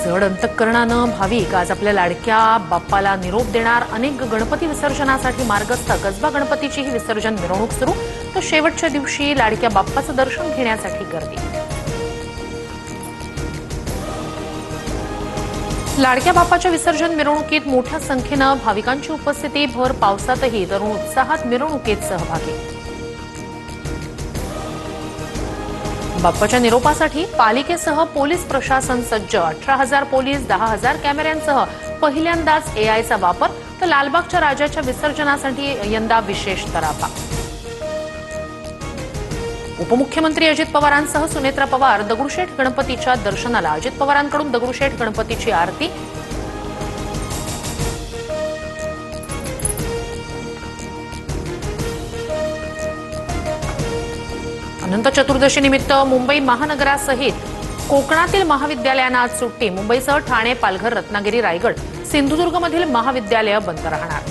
जड अंतःकरणानं भाविक आज आपल्या लाडक्या बाप्पाला निरोप देणार। अनेक गणपती विसर्जनासाठी मार्गस्थ कसबा गणपतीची ही विसर्जन मिरवणूक सुरू, तर शेवटच्या दिवशी लाडक्या बाप्पाचं दर्शन घेण्यासाठी गर्दी। लाडक्या बाप्पाच्या विसर्जन मिरवणुकीत मोठ्या संख्येनं भाविकांची उपस्थिती, भर पावसातही तरुण उत्साहात मिरवणुकीत सहभागी। बाप्पाच्या निरोपासाठी पालिकेसह पोलीस प्रशासन सज्ज। 18,000 पोलीस, 10,000 कॅमेऱ्यांसह पहिल्यांदाच एआयचा वापर, तर लालबागच्या राजाच्या विसर्जनासाठी यंदा विशेष तराफा। उपमुख्यमंत्री अजित पवारांसह सुनेत्रा पवार दगडूशेठ गणपतीच्या दर्शनाला। अजित पवारांकडून दगडूशेठ गणपतीची आरती। अनंत चतुर्दशी निमित्त मुंबई महानगरासहित कोकणातील महाविद्यालयांना आज सुट्टी। मुंबईसह ठाणे, पालघर, रत्नागिरी, रायगड, सिंधुदुर्गमधील महाविद्यालय बंद राहणार।